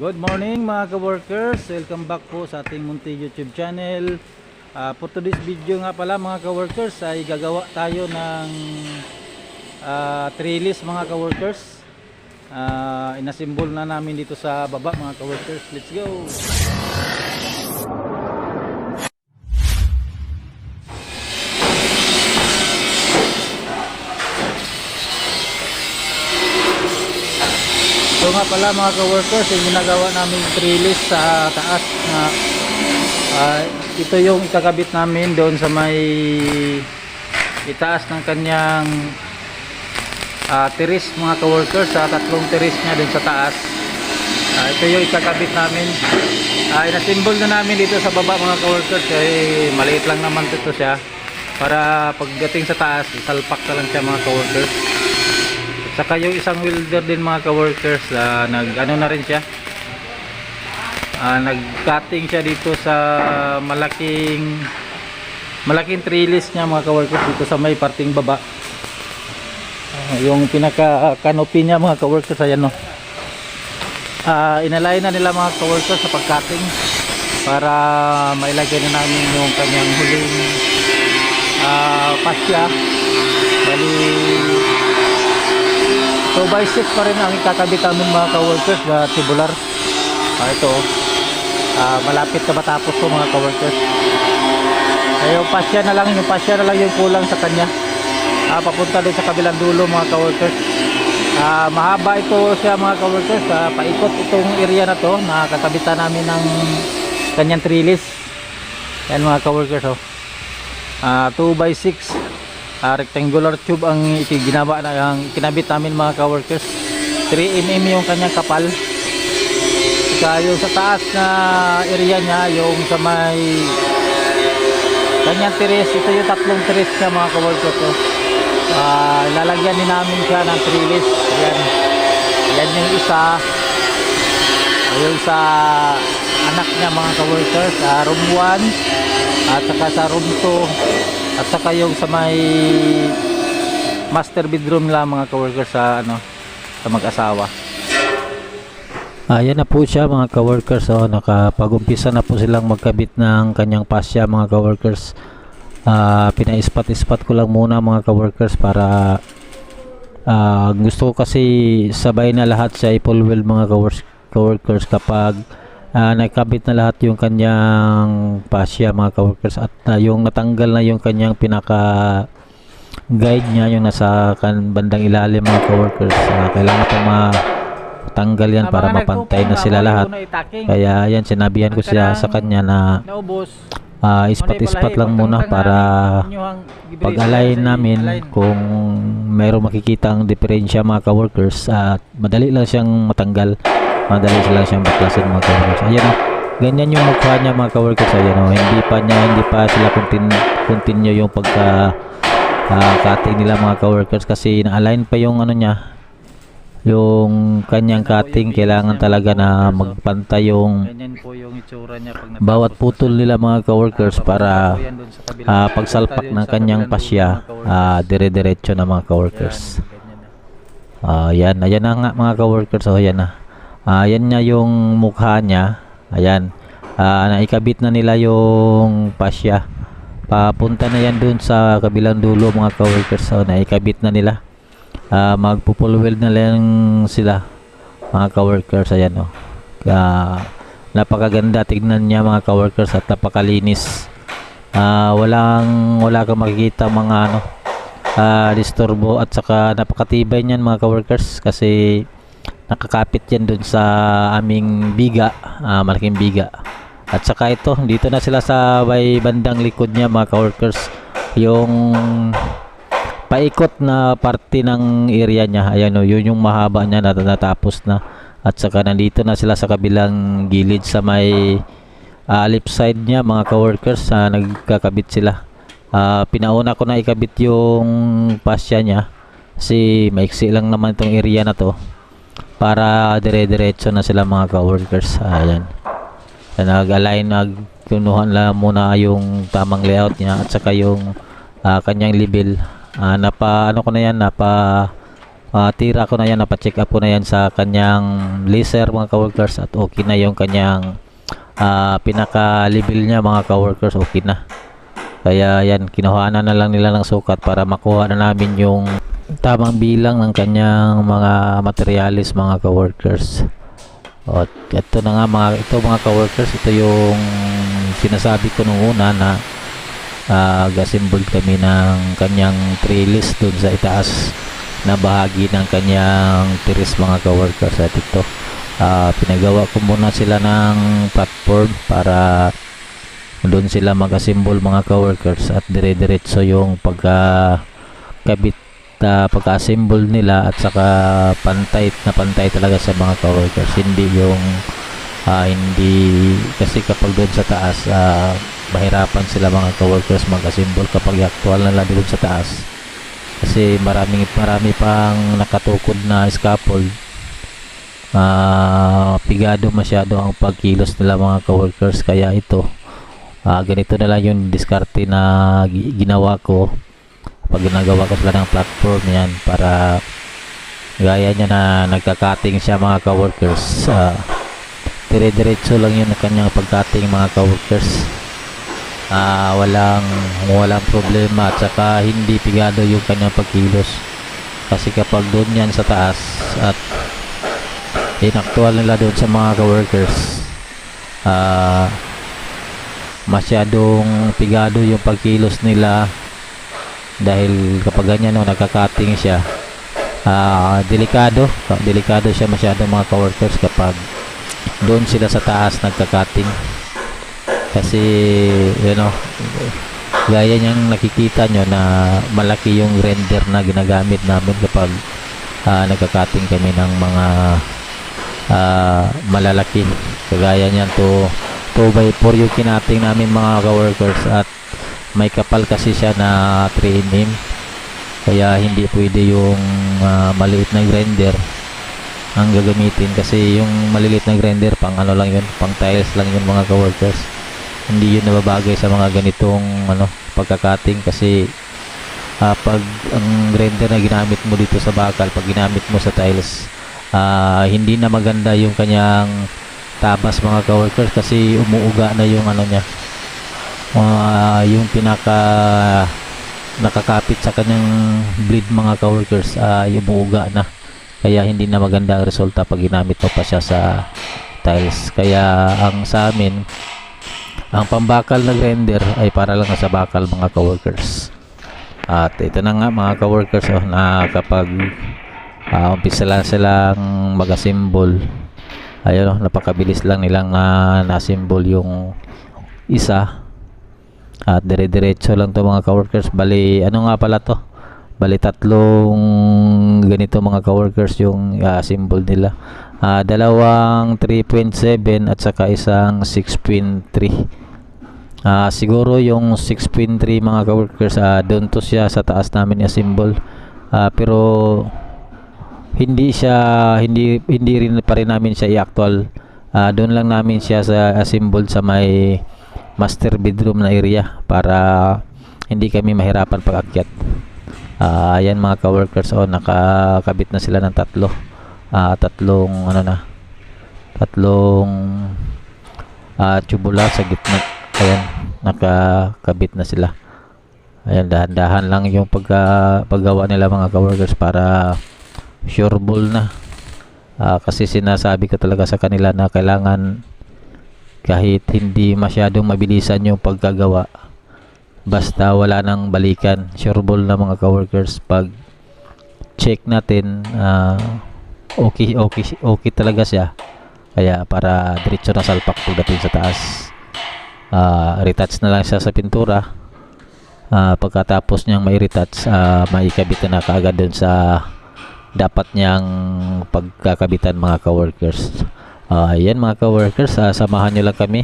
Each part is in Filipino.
Good morning mga ka-workers, welcome back po sa ating munti YouTube channel. For today's video nga pala mga ka-workers ay gagawa tayo ng trellis mga ka-workers. Inasimbol na namin dito sa baba mga ka-workers. Let's go! So nga pala mga ka-workers, yung ginagawa namin trellis sa taas na ito yung ikakabit namin doon sa may itaas ng kanyang terrace mga ka-workers, sa tatlong terrace niya doon sa taas. Ito yung ikakabit namin. Inasimbol na namin dito sa baba mga ka-workers, maliit lang naman ito siya para pagdating sa taas isalpak na lang siya mga ka-workers. Saka yung isang welder din mga ka-workers, nag-ano na rin siya, nag-cutting siya dito sa malaking trellis niya mga ka-workers, dito sa may parting baba. Yung pinaka-canopy niya mga ka-workers, ayan no. Inalay na nila mga ka-workers sa pag-cutting para mailagay na namin yung kanyang huling pasya. Bali 2x6 pa rin ang ikakabit namin mga ka-workers na tubular. Ito malapit na matapos po mga ka-workers. Yung pasya na lang yung kulang sa kanya, papunta din sa kabilang dulo mga ka-workers. Mahaba ito siya mga ka-workers, paikot itong area na to na kakabitan namin ng kanyang trellis. Yan mga ka-workers, 2x6 rectangular tube ang ginawa na ang kinabit namin mga ka-workers. 3mm yung kanyang kapal. Saka yung sa taas na area niya, yung sa may kanyang terrace, ito yung tatlong terrace niya mga ka-workers. Ilalagyan din namin siya ng trellis. Yan yung isa. Yung sa anak niya mga ka-workers, room 1 at saka sa room 2 at saka yung sa may master bedroom lang mga ka-workers sa mag-asawa. Ayan na po siya mga ka-workers, nakapag-umpisa na po silang magkabit ng kanyang pasya mga ka-workers. Pina-ispat-ispat ko lang muna mga ka-workers para gusto ko kasi sabay na lahat sa full weld mga ka-workers kapag nakabit na lahat yung kanyang pasya mga ka-workers, at yung natanggal na yung kanyang pinaka guide niya, yung nasa bandang ilalim mga ka-workers. Kailangan pa matanggal yan para mapantay na sila lahat. Kaya yan, sinabihan ko siya sa kanya na ispat-ispat lang muna para pag-align namin kung mayroong makikita ang diferensya mga ka-workers, at madali lang siyang matanggal, madali lang siyang baklasin mga ka-workers. Ayan ganyan yung mukha niya mga ka-workers. Ayan hindi pa sila continue yung pagka cutting nila mga ka-workers, kasi na-align pa yung niya, yung kanyang cutting. Kailangan talaga na magpantay yung bawat putol nila mga ka-workers para pagsalpak ng kanyang pasya dire-diretso na mga ka-workers. Ayan na nga mga ka-workers. Ayan na. Yan na yung mukha niya. Ayan, naikabit na nila yung pasya, papunta na yan dun sa kabilang dulo mga ka-workers. Naikabit na nila, magpo-full weld na lang sila mga ka-workers. Ayan napakaganda tignan niya mga ka-workers at napakalinis. Wala kang makikita mga disturbo, at saka napakatibay niyan mga ka-workers kasi nakakapit yan dun sa aming biga, malaking biga. At saka dito na sila sa bandang likod niya mga ka-workers, yung paikot na parte ng area niya. Ayan yun yung mahaba niya na natapos na. At saka nandito na sila sa kabilang gilid sa may left side niya mga ka-workers, nagkakabit sila. Pinauna ko na ikabit yung pasya niya kasi maiksi lang naman itong area na to para dire-diretso na sila mga ka-workers. Ayan, nag-align, nagkunuhan lang muna yung tamang layout niya at saka yung kanyang level. Napa tira ko na yan, napacheck up ko na yan sa kanyang laser mga ka-workers, at okay na yung kanyang pinaka level niya mga ka-workers, okay na. Kaya yan, kinuhanan na lang nila ng sukat para makuha na namin yung tamang bilang ng kanyang mga materialis mga ka-workers. At ito na nga mga ka-workers, ito yung sinasabi ko nung una na assemble kami ng kanyang trellis dun sa itaas na bahagi ng kanyang tiris mga ka-workers. At ito, pinagawa ko muna sila ng platform para doon sila mag-assemble mga ka-workers, at dire-diretso yung pagka-kabit, pagka-assemble nila, at saka pantay talaga sa mga ka-workers. Hindi yung hindi, kasi kapag doon sa taas mahirapan sila mga ka-workers mag-assemble kapag actual na lang doon sa taas, kasi marami pang nakatukod na scaffold. Pigado masyado ang pagkilos nila mga ka-workers. Kaya ito, ganito na lang yung diskarte na ginawa ko pag ginagawa ko sila ng platform yan, para gaya niya na nagka-cutting siya mga ka-workers. Dire-diretso lang yun ang kanyang pag-cutting mga ka-workers. Walang problema, at saka hindi pigado yung kanyang pagkilos, kasi kapag doon yan sa taas at inaktual nila doon sa mga ka-workers, masyadong pigado yung pagkilos nila, dahil kapag ganyan nagka-cutting siya, delikado siya masyado mga ka-workers kapag doon sila sa taas nagka-cutting. Kasi gaya niyang nakikita nyo na malaki yung render na ginagamit namin kapag nagka-cutting kami ng mga malalaki. Kagaya niyan 2x4 yung kinating namin mga ka-workers, at may kapal kasi siya na 3mm, kaya hindi pwede yung maliit na grinder ang gagamitin, kasi yung maliliit na grinder pang lang yun, pang tiles lang yun mga ka-workers. Hindi yun nababagay sa mga ganitong pagkakating, kasi pag ang grinder na ginamit mo dito sa bakal, pag ginamit mo sa tiles, hindi na maganda yung kanyang tabas mga ka-workers, kasi umuuga na yung niya, yung pinaka nakakapit sa kanyang blade mga ka-workers, umuuga na, kaya hindi na maganda ang resulta pag ginamit mo pa siya sa tiles. Kaya ang sa amin, ang pambakal na grinder ay para lang sa bakal mga ka-workers. At ito na nga mga ka-workers, na kapag umpisa lang silang mag-assemble, ayun, napakabilis lang nilang na-assemble yung isa, at dire-diretso lang to mga ka-workers. Bali nga pala to, bali tatlong ganito mga ka-workers yung assemble nila, dalawang 3.7 at saka isang 6.3. Siguro yung 6.3 mga ka-workers, doon to siya sa taas namin assemble, pero hindi rin pa rin namin siya i-actual. Doon lang namin siya sa assemble sa may master bedroom na area, para hindi kami mahirapan pag-akyat. Ayan mga ka-workers, nakakabit na sila ng tatlong tubular sa gitna. Ayan, nakakabit na sila. Ayan, dahan-dahan lang yung paggawa nila mga ka-workers, para sure ball na. Kasi sinasabi ko talaga sa kanila na kailangan, kahit hindi masyadong mabilisan yung pagkagawa, basta wala nang balikan, sure ball na mga ka-workers. Pag check natin, okay talaga siya, kaya para diretso na salpak pagdating sa taas. Retouch na lang siya sa pintura. Pagkatapos niyang mai-retouch, maikabit na kaagad dun sa dapat niyang pagkakabitan mga ka-workers. Ayan mga ka-workers, samahan nyo lang kami,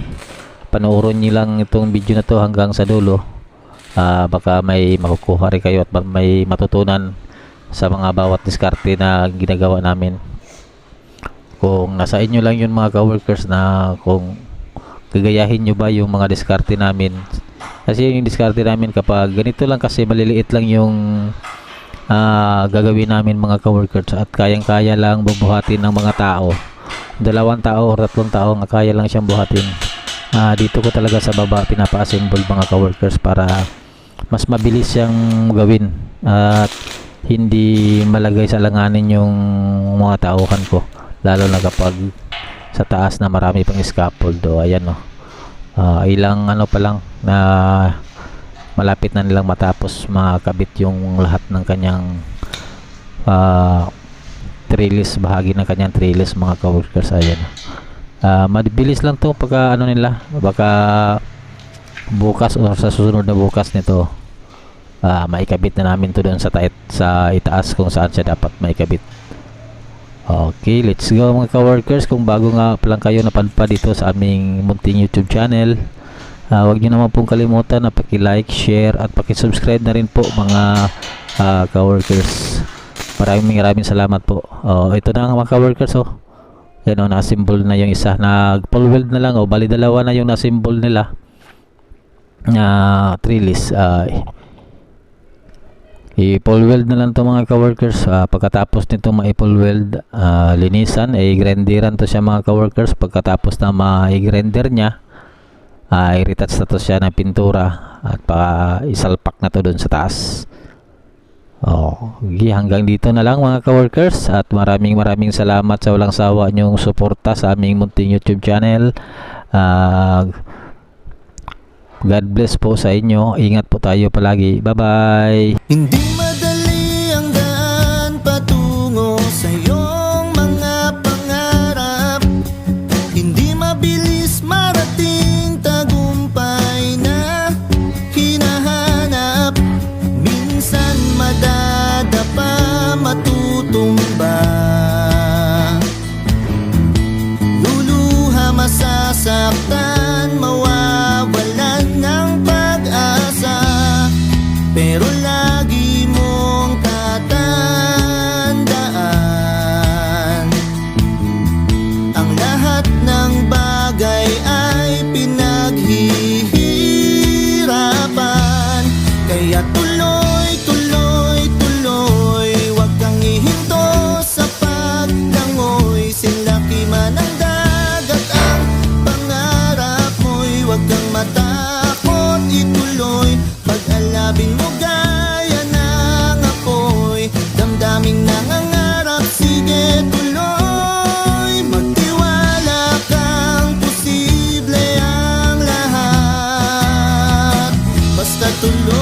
panoorin nyo lang itong video na to hanggang sa dulo. Baka may makukuha rin kayo at may matutunan sa mga bawat diskarte na ginagawa namin. Kung nasa inyo lang yun mga ka-workers, na kung gagayahin nyo ba yung mga diskarte namin. Kasi yung diskarte namin kapag ganito lang, kasi maliliit lang yung gagawin namin mga ka-workers, at kayang-kaya lang bubuhatin ng mga tao, 2 tao o 3 tao nga kaya lang siyang buhatin. Dito ko talaga sa baba pinapa-assemble mga ka-workers para mas mabilis siyang gawin at hindi malagay sa langanin yung mga tauhan ko, lalo na kapag sa taas na marami pang scaffold. Ayan, no. Ilang ano pa lang na malapit na nilang matapos makabit yung lahat ng kanyang trellis, bahagi ng kanyang trellis mga ka-workers. Ayan, mabilis lang to pagka ano nila, baka bukas o sa susunod na bukas nito maikabit na namin to doon sa itaas kung saan siya dapat maikabit. Okay, let's go mga ka-workers. Kung bago nga palang kayo napadpad dito sa aming munting YouTube channel, huwag nyo naman pong kalimutan na paki-like, share at paki-subscribe na rin po mga ka-workers. Maraming salamat po. Ito na nga mga ka-workers. Yan, na-assemble na yung isa, nag-pull weld na lang, bali 2 na yung na-assemble nila trellis. I-pull weld na lang to mga ka-workers. Pagkatapos nito ma-pull weld, linisan, i-grinderan to siya mga ka-workers. Pagkatapos na ma-grinder niya, i-retouch na to siya ng pintura at isalpak na to doon sa taas. Okay, hanggang dito na lang mga ka-workers, at maraming salamat sa walang sawa nyong suporta sa aming munting YouTube channel. God bless po sa inyo. Ingat po tayo palagi. Bye bye. Hindi madali ang daan patungo sa iyong mga pangarap. Hindi mabilis marating tagumpay na hinahanap. Minsan madadapa, matutumba, luluha, masasaktan.